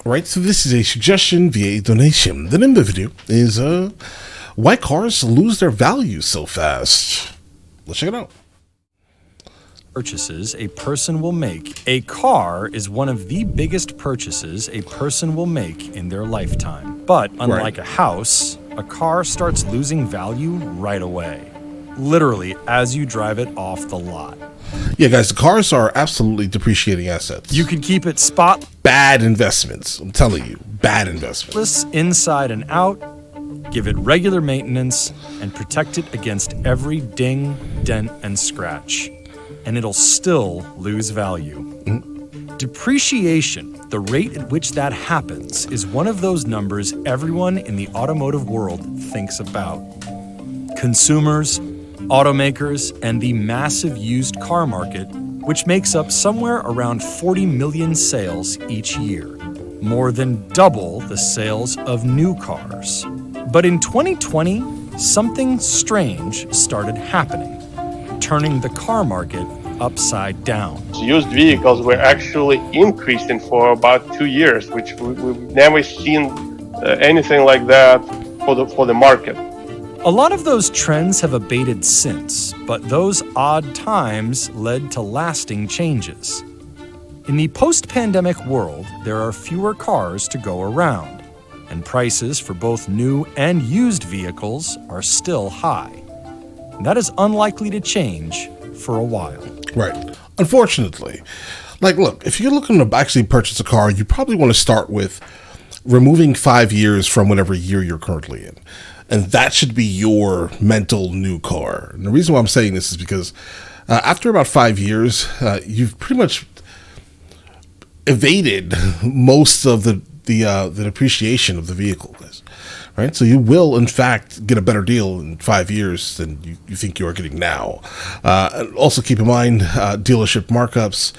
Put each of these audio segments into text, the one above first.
Right, so this is a suggestion via a donation. The name of the video is why cars lose their value so fast. Let's check it out. Purchases a person will make. A car is one of the biggest purchases a person will make in their lifetime. But unlike a house, a car starts losing value right away. Literally, as you drive it off the lot. Yeah, guys, the cars are absolutely depreciating assets. You can keep it Bad investments. I'm telling you, bad investments. spotless inside and out, give it regular maintenance, and protect it against every ding, dent, and scratch. And it'll still lose value. Depreciation, the rate at which that happens, is one of those numbers everyone in the automotive world thinks about. Consumers, automakers, and the massive used car market, which makes up somewhere around 40 million sales each year, more than double the sales of new cars. But in 2020, something strange started happening, turning the car market upside down. Used vehicles were actually increasing for about 2 years, which we've never seen anything like that for the market. A lot of those trends have abated since, but those odd times led to lasting changes. In the post-pandemic world, there are fewer cars to go around, and prices for both new and used vehicles are still high. That is unlikely to change for a while. Right. Unfortunately. Like, look, if you're looking to actually purchase a car, you probably want to start with removing 5 years from whatever year you're currently in. And that should be your mental new car. And the reason why I'm saying this is because after about 5 years, you've pretty much evaded most of the depreciation of the vehicle, right? So you will, in fact, get a better deal in 5 years than you think you are getting now. Also, keep in mind dealership markups.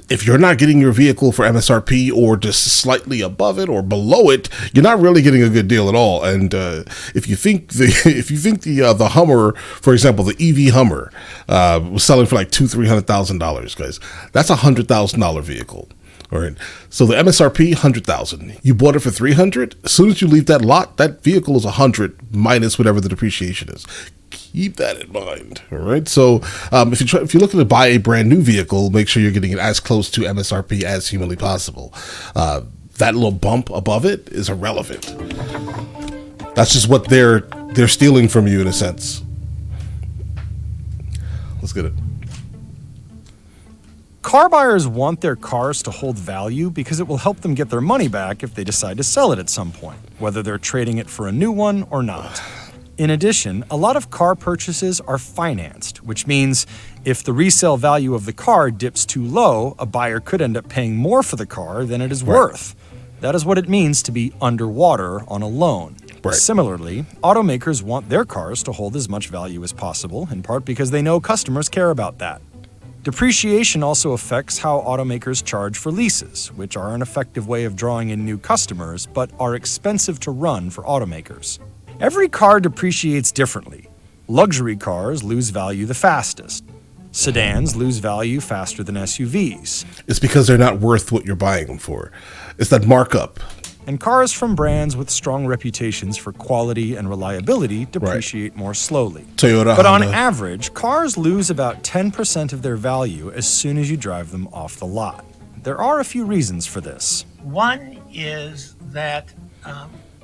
If you're not getting your vehicle for MSRP or just slightly above it or below it, you're not really getting a good deal at all. And if you think the Hummer, for example, the EV Hummer, was selling for like $200,000-$300,000, guys, that's $100,000 vehicle. All right. So the MSRP, $100,000. You bought it for $300,000. As soon as you leave that lot, that vehicle is $100,000 minus whatever the depreciation is. Keep that in mind. All right. So if you're looking to buy a brand new vehicle, make sure you're getting it as close to MSRP as humanly possible. That little bump above it is irrelevant. That's just what they're stealing from you in a sense. Let's get it. Car buyers want their cars to hold value because it will help them get their money back if they decide to sell it at some point, whether they're trading it for a new one or not. In addition, a lot of car purchases are financed, which means if the resale value of the car dips too low, a buyer could end up paying more for the car than it is worth. That is what it means to be underwater on a loan. Right. Similarly, automakers want their cars to hold as much value as possible, in part because they know customers care about that. Depreciation also affects how automakers charge for leases, which are an effective way of drawing in new customers, but are expensive to run for automakers. Every car depreciates differently. Luxury cars lose value the fastest. Sedans lose value faster than SUVs. It's because they're not worth what you're buying them for. It's that markup. And cars from brands with strong reputations for quality and reliability depreciate more slowly. Toyota, but on Honda. average, cars lose about 10% of their value as soon as you drive them off the lot. There are a few reasons for this. One is that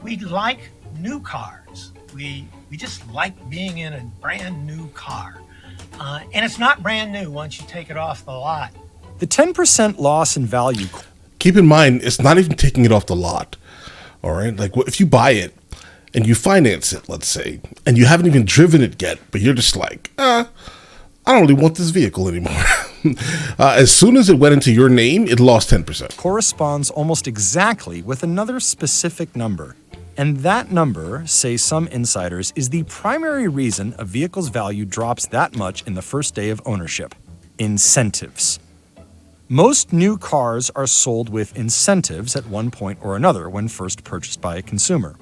we like new cars. We just like being in a brand new car. And it's not brand new once you take it off the lot. The 10% loss in value. Keep in mind, it's not even taking it off the lot. All right. Like if you buy it and you finance it, let's say, and you haven't even driven it yet, but you're just like, I don't really want this vehicle anymore. As soon as it went into your name, it lost 10%. Corresponds almost exactly with another specific number. And that number, say some insiders, is the primary reason a vehicle's value drops that much in the first day of ownership. Incentives. Most new cars are sold with incentives at one point or another when first purchased by a consumer.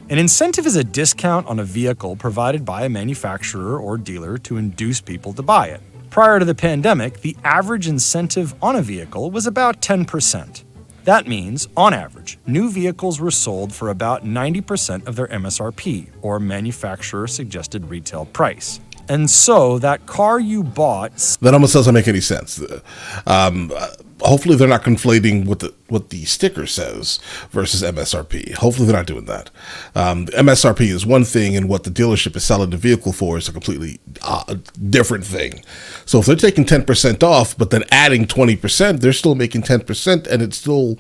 An incentive is a discount on a vehicle provided by a manufacturer or dealer to induce people to buy it. Prior to the pandemic, the average incentive on a vehicle was about 10%. That means, on average, new vehicles were sold for about 90% of their MSRP, or manufacturer suggested retail price. And so that car you bought. That almost doesn't make any sense. Hopefully they're not conflating what the sticker says versus MSRP. Hopefully they're not doing that. MSRP is one thing, and what the dealership is selling the vehicle for is a completely different thing. So if they're taking 10% off, but then adding 20%, they're still making 10%, and it's still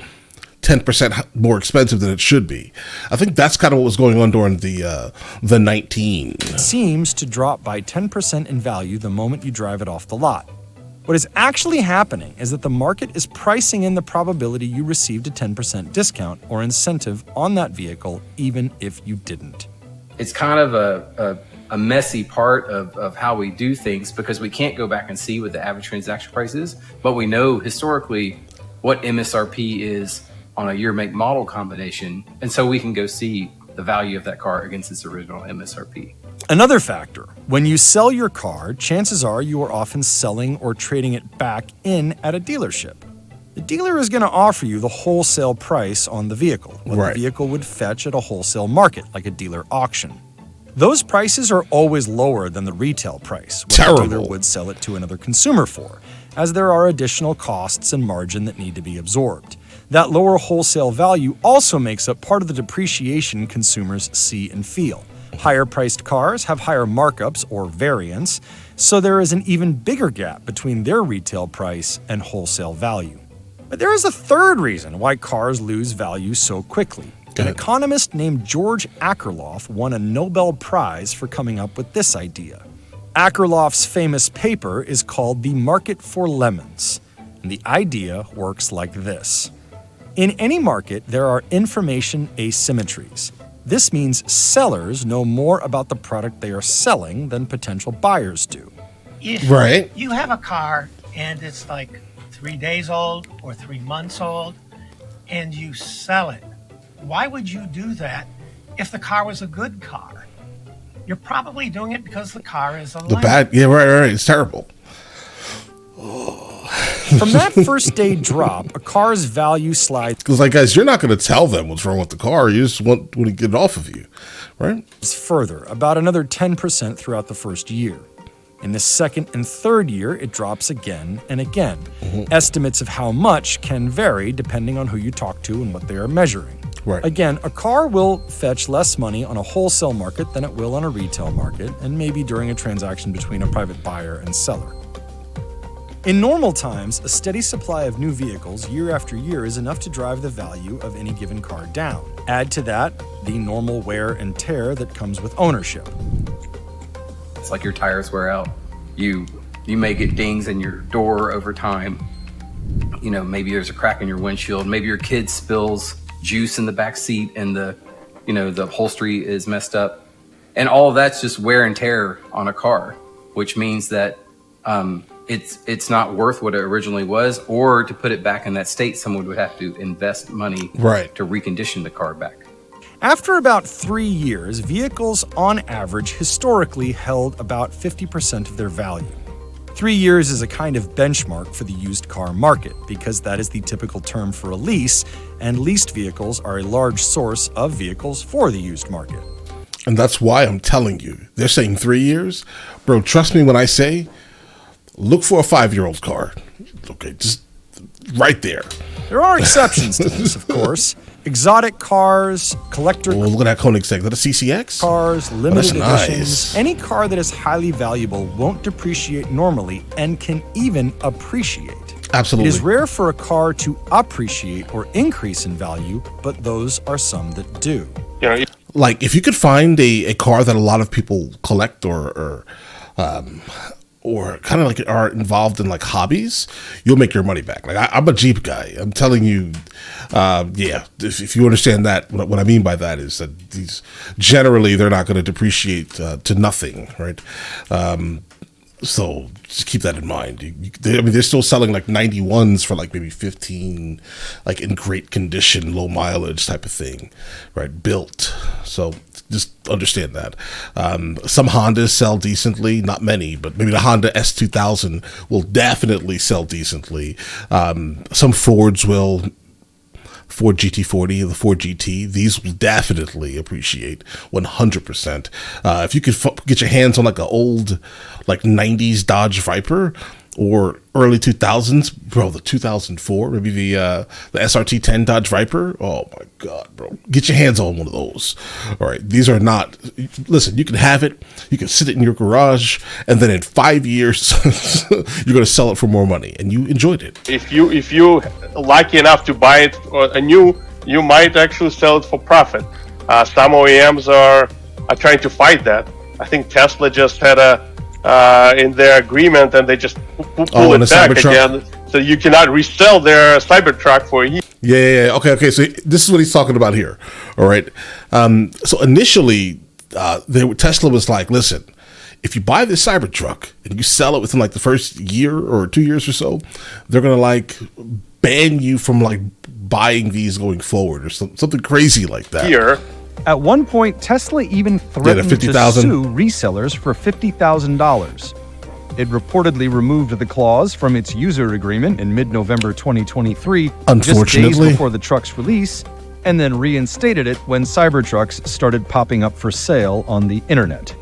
10% more expensive than it should be. I think that's kind of what was going on during the 19. Seems to drop by 10% in value the moment you drive it off the lot. What is actually happening is that the market is pricing in the probability you received a 10% discount or incentive on that vehicle, even if you didn't. It's kind of a messy part of how we do things, because we can't go back and see what the average transaction price is, but we know historically what MSRP is on a year, make, model combination, and so we can go see the value of that car against its original MSRP. Another factor, when you sell your car, chances are you are often selling or trading it back in at a dealership. The dealer is going to offer you the wholesale price on the vehicle, what Right. the vehicle would fetch at a wholesale market, like a dealer auction. Those prices are always lower than the retail price, what Terrible. the dealer would sell it to another consumer for, as there are additional costs and margin that need to be absorbed. That lower wholesale value also makes up part of the depreciation consumers see and feel. Higher priced cars have higher markups or variance, so there is an even bigger gap between their retail price and wholesale value. But there is a third reason why cars lose value so quickly. An economist named George Akerlof won a Nobel Prize for coming up with this idea. Akerlof's famous paper is called The Market for Lemons, and the idea works like this. In any market, there are information asymmetries. This means sellers know more about the product they are selling than potential buyers do. If Right. you have a car and it's like 3 days old or 3 months old and you sell it, why would you do that if the car was a good car? You're probably doing it because the car is a The lemon. bad, yeah, right. It's terrible. From that first day drop, a car's value slides Because, like, guys, you're not going to tell them what's wrong with the car. You just want to get it off of you, right? further, about another 10% throughout the first year. In the second and third year, it drops again and again. Estimates of how much can vary depending on who you talk to and what they are measuring. Right. Again, a car will fetch less money on a wholesale market than it will on a retail market, and maybe during a transaction between a private buyer and seller. In normal times, a steady supply of new vehicles year after year is enough to drive the value of any given car down. Add to that the normal wear and tear that comes with ownership. It's like your tires wear out. You may get dings in your door over time. You know, maybe there's a crack in your windshield. Maybe your kid spills juice in the back seat and the upholstery is messed up. And all of that's just wear and tear on a car, which means that it's not worth what it originally was, or to put it back in that state, someone would have to invest money Right. to recondition the car back. After about 3 years, vehicles on average historically held about 50% of their value. 3 years is a kind of benchmark for the used car market because that is the typical term for a lease, and leased vehicles are a large source of vehicles for the used market. And that's why I'm telling you. They're saying 3 years. Bro, trust me when I say, look for a 5-year-old car. Okay, just right there. There are exceptions to this, of course. Exotic cars, collector Well, look at that Koenigsegg. Is that a CCX? cars, limited that's editions. nice. Any car that is highly valuable won't depreciate normally and can even appreciate. Absolutely. It is rare for a car to appreciate or increase in value, but those are some that do. You know, Like, if you could find a car that a lot of people collect or kind of like are involved in like hobbies, you'll make your money back. Like I'm a Jeep guy. I'm telling you, yeah. If you understand that, what I mean by that is that these generally they're not going to depreciate to nothing, right? So just keep that in mind. They're still selling like 91s for like maybe 15, like in great condition, low mileage type of thing, right? Built. So just understand that. Some Hondas sell decently, not many, but maybe the Honda S2000 will definitely sell decently. Some Fords will. Ford GT40, the Ford GT, these will definitely appreciate 100%. If you could get your hands on like an old, like 90s Dodge Viper or early 2000s, bro, the 2004, maybe the SRT10 Dodge Viper. Oh my God, bro, get your hands on one of those. All right, these are not. Listen, you can have it. You can sit it in your garage, and then in 5 years, you're gonna sell it for more money, and you enjoyed it. If you lucky enough to buy it anew, you might actually sell it for profit. Some OEMs are trying to fight that. I think Tesla just had in their agreement, and they just pull it back again. So you cannot resell their Cybertruck for a year. Yeah. Okay. So this is what he's talking about here. All right. So initially, Tesla was like, listen, if you buy this Cybertruck and you sell it within like the first year or 2 years or so, they're going to like ban you from like buying these going forward or something crazy like that. Here. At one point, Tesla even threatened to sue resellers for $50,000. It reportedly removed the clause from its user agreement in mid-November 2023, just days before the truck's release, and then reinstated it when Cybertrucks started popping up for sale on the internet.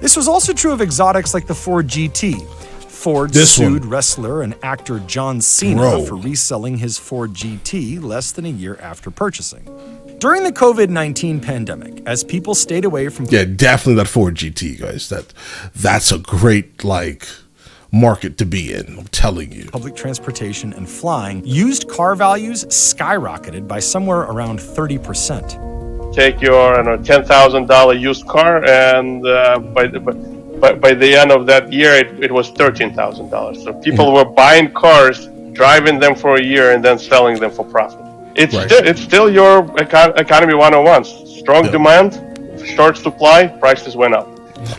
This was also true of exotics like the Ford GT. Ford sued wrestler and actor John Cena for reselling his Ford GT less than a year after purchasing. During the COVID-19 pandemic, as people stayed away from... Yeah, definitely that Ford GT, guys. That's a great, like, market to be in, I'm telling you. Public transportation and flying, used car values skyrocketed by somewhere around 30%. Take your $10,000 used car, and by the end of that year, it was $13,000. So people were buying cars, driving them for a year, and then selling them for profit. It's still your economy 101. Strong demand, short supply, prices went up.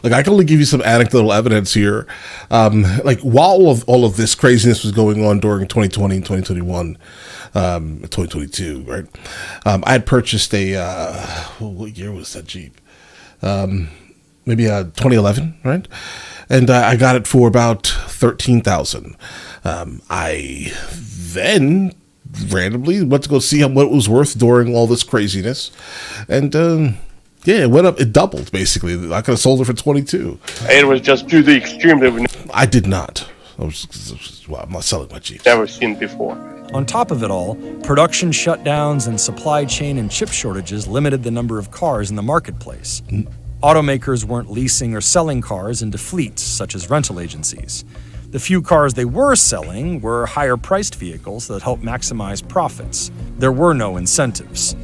Like, I can only give you some anecdotal evidence here. Like, while all of this craziness was going on during 2020 and 2021, 2022, right? I had purchased what year was that Jeep? Maybe 2011, right? And I got it for about $13,000. I then randomly went to go see what it was worth during all this craziness, and it went up. It doubled basically. I could have sold it for 22. It was just to the extreme that I did not. I'm not selling my Jeeps. Never seen before. On top of it all, production shutdowns and supply chain and chip shortages limited the number of cars in the marketplace. Automakers weren't leasing or selling cars into fleets such as rental agencies. The few cars they were selling were higher-priced vehicles that helped maximize profits. There were no incentives.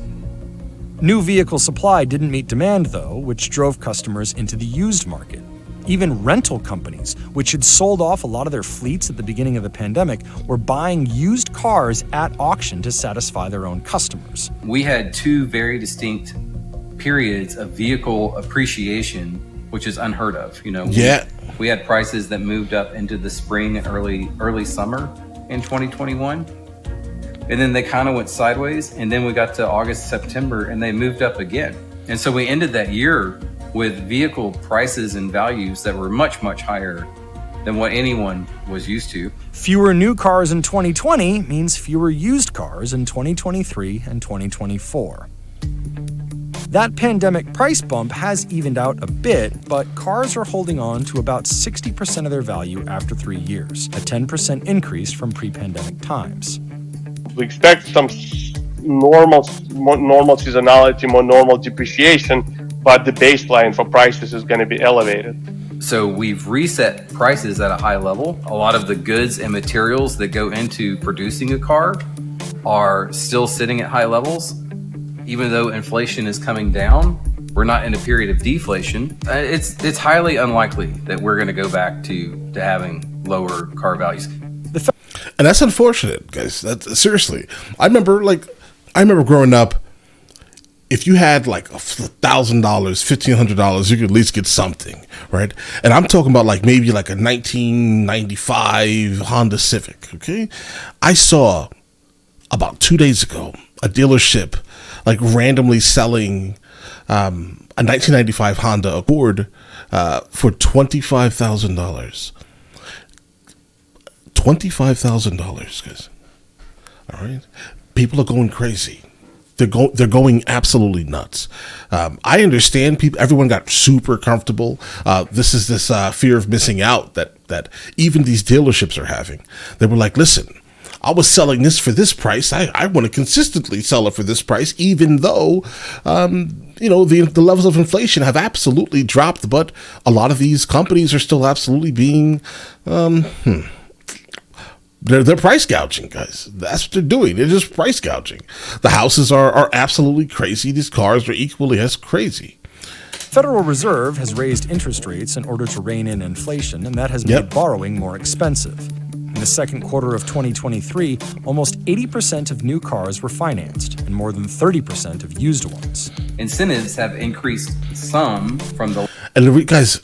New vehicle supply didn't meet demand, though, which drove customers into the used market. Even rental companies, which had sold off a lot of their fleets at the beginning of the pandemic, were buying used cars at auction to satisfy their own customers. We had two very distinct periods of vehicle appreciation, which is unheard of. We had prices that moved up into the spring and early summer in 2021, and then they kind of went sideways, and then we got to August, September, and they moved up again. And so we ended that year with vehicle prices and values that were much, much higher than what anyone was used to. Fewer new cars in 2020 means fewer used cars in 2023 and 2024. That pandemic price bump has evened out a bit, but cars are holding on to about 60% of their value after 3 years, a 10% increase from pre-pandemic times. We expect some normal seasonality, more normal depreciation, but the baseline for prices is going to be elevated. So we've reset prices at a high level. A lot of the goods and materials that go into producing a car are still sitting at high levels. Even though inflation is coming down, we're not in a period of deflation. It's highly unlikely that we're going to go back to having lower car values. And that's unfortunate, guys. Seriously. I remember growing up, if you had like $1,000, $1,500, you could at least get something, right? And I'm talking about like maybe like a 1995 Honda Civic, okay? I saw about 2 days ago a dealership like randomly selling a 1995 Honda Accord for $25,000. $25,000, guys. All right. people are going crazy. They're going absolutely nuts. I understand people. Everyone got super comfortable. This is this fear of missing out that even these dealerships are having. They were like, listen, I was selling this for this price. I want to consistently sell it for this price, even though, the levels of inflation have absolutely dropped. But a lot of these companies are still absolutely being, they're price gouging, guys. That's what they're doing. They're just price gouging. The houses are absolutely crazy. These cars are equally as crazy. Federal Reserve has raised interest rates in order to rein in inflation, and that has made borrowing more expensive. In the second quarter of 2023, almost 80% of new cars were financed, and more than 30% of used ones. Incentives have increased some from the... And guys,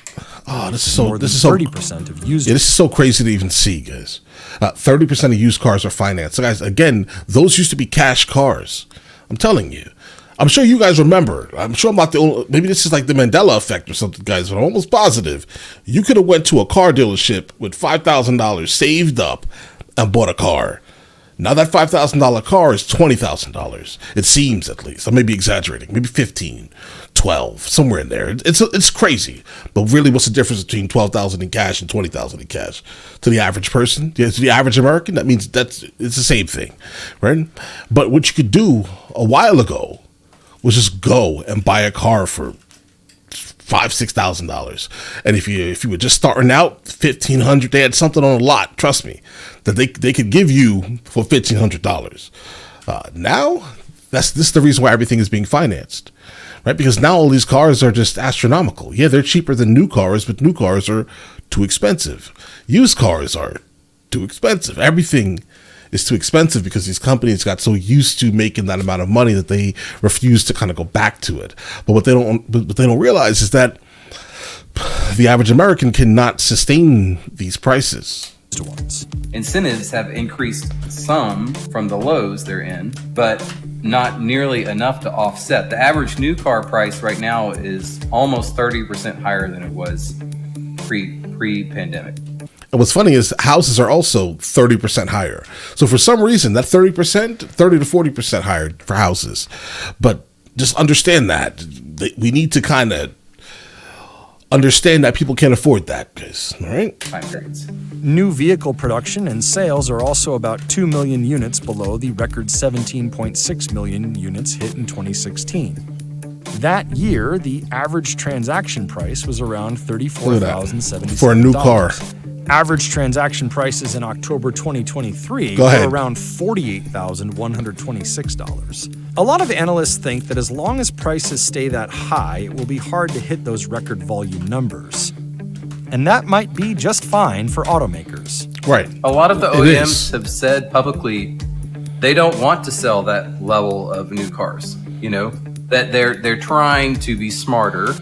this is so... More than this is so 30% of used. Yeah, this is so crazy to even see, guys. 30% of used cars are financed. So guys, again, those used to be cash cars. I'm telling you. I'm sure you guys remember. I'm sure I'm not the only... Maybe this is like the Mandela effect or something, guys, but I'm almost positive. You could have went to a car dealership with $5,000 saved up and bought a car. Now that $5,000 car is $20,000. It seems, at least. I may be exaggerating. Maybe 15, 12, somewhere in there. It's crazy. But really, what's the difference between $12,000 in cash and $20,000 in cash? To the average person, to the average American, that means it's the same thing, right? But what you could do a while ago was just go and buy a car for $5,000-$6,000, and if you were just starting out, $1,500, they had something on a lot. Trust me, that they could give you for $1,500. Now, this is the reason why everything is being financed, right? Because now all these cars are just astronomical. Yeah, they're cheaper than new cars, but new cars are too expensive. Used cars are too expensive. Everything is too expensive because these companies got so used to making that amount of money that they refuse to kind of go back to it. But what they don't realize is that the average American cannot sustain these prices. Incentives have increased some from the lows they're in, but not nearly enough to offset. The average new car price right now is almost 30% higher than it was pre-pandemic. And what's funny is houses are also 30% higher. So for some reason, that 30%, 30 to 40% higher for houses. But just understand that. We need to kind of understand that people can't afford that, guys. All right? Time periods. New vehicle production and sales are also about 2 million units below the record 17.6 million units hit in 2016. That year, the average transaction price was around $34,077 for a new car. Average transaction prices in October 2023 were around $48,126. A lot of analysts think that as long as prices stay that high, it will be hard to hit those record volume numbers. And that might be just fine for automakers. Right. A lot of the OEMs have said publicly they don't want to sell that level of new cars, that they're trying to be smarter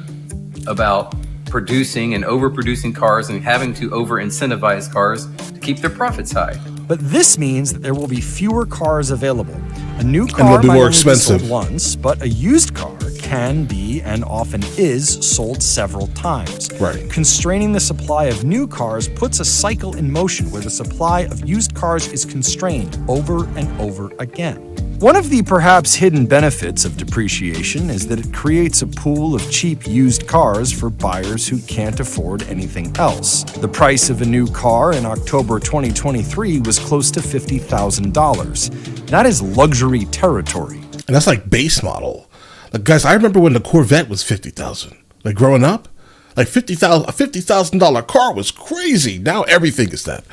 about producing and overproducing cars and having to over-incentivize cars to keep their profits high. But this means that there will be fewer cars available. A new car will be might more only expensive be sold once, but a used car can be and often is sold several times. Right. Constraining the supply of new cars puts a cycle in motion where the supply of used cars is constrained over and over again. One of the perhaps hidden benefits of depreciation is that it creates a pool of cheap used cars for buyers who can't afford anything else. The price of a new car in October 2023 was close to $50,000. That is luxury territory. And that's like base model. Like, guys, I remember when the Corvette was $50,000. Like growing up, like a $50,000 car was crazy. Now everything is that.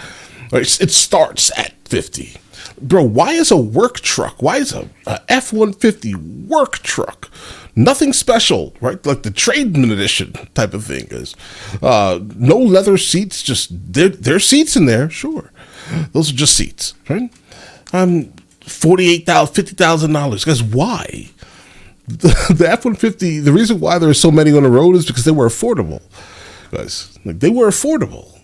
It starts at 50. Bro, why is a work truck? Why is a F-150 work truck? Nothing special, right? Like the tradesman edition type of thing is. No leather seats, just there's seats in there, sure. Those are just seats, right? $48,000, $50,000. Guys, why? The F-150, the reason why there are so many on the road is because they were affordable. Guys, like they were affordable.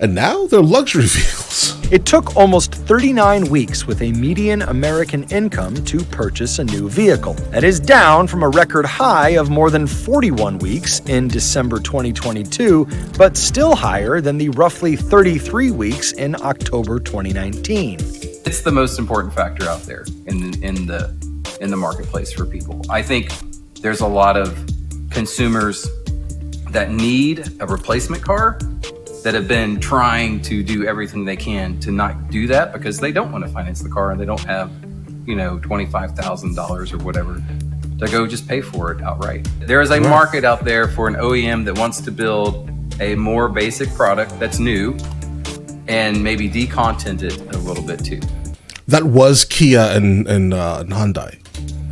And now they're luxury vehicles. It took almost 39 weeks with a median American income to purchase a new vehicle. That is down from a record high of more than 41 weeks in December 2022, but still higher than the roughly 33 weeks in October 2019. It's the most important factor out there in the marketplace for people. I think there's a lot of consumers that need a replacement car that have been trying to do everything they can to not do that because they don't want to finance the car and they don't have, $25,000 or whatever to go just pay for it outright. There is a market out there for an OEM that wants to build a more basic product that's new and maybe decontent it a little bit too. That was Kia and Hyundai.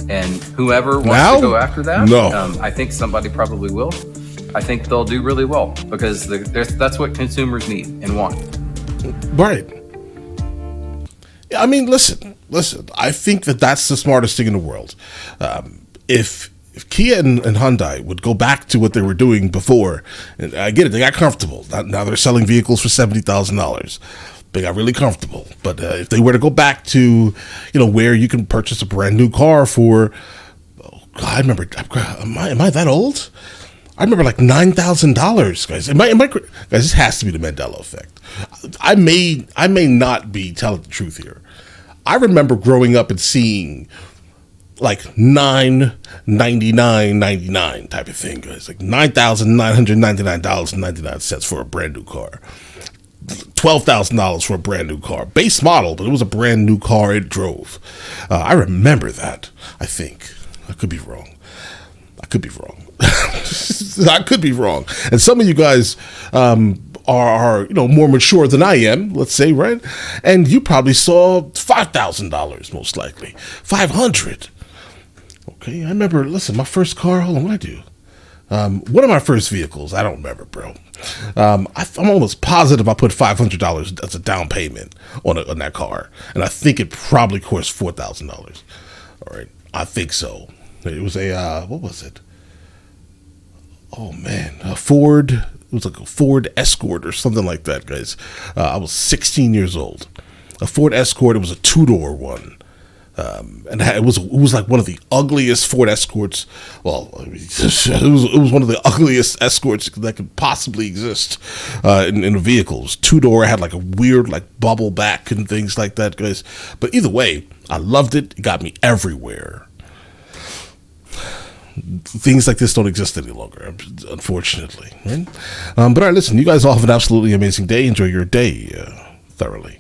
And whoever wants to go after that, no. I think somebody probably will. I think they'll do really well because that's what consumers need and want. Right. I mean, listen. I think that's the smartest thing in the world. If Kia and Hyundai would go back to what they were doing before, and I get it, they got comfortable. Now they're selling vehicles for $70,000. They got really comfortable. But if they were to go back to, where you can purchase a brand new car for, I remember, am I that old? I remember like $9,000, guys. Guys, this has to be the Mandela effect. I may not be telling the truth here. I remember growing up and seeing like $999.99 type of thing, guys. Like $9,999.99 for a brand new car. $12,000 for a brand new car. Base model, but it was a brand new car it drove. I remember that, I think. I could be wrong. I could be wrong. And some of you guys are more mature than I am, let's say, right? And you probably saw $5,000 most likely. $500. Okay, I remember, listen, my first car, hold on, what did I do? One of my first vehicles, I don't remember, bro. I'm almost positive I put $500 as a down payment on that car. And I think it probably cost $4,000. All right, I think so. It was what was it? Oh man, a Ford. It was like a Ford Escort or something like that, guys. I was 16 years old. A Ford Escort. It was a 2-door one, and it was like one of the ugliest Ford Escorts. Well, I mean, it was one of the ugliest Escorts that could possibly exist in a vehicle. It was 2-door. It had like a weird like bubble back and things like that, guys. But either way, I loved it. It got me everywhere. Things like this don't exist any longer, unfortunately. Right? But all right, listen, you guys all have an absolutely amazing day. Enjoy your day thoroughly.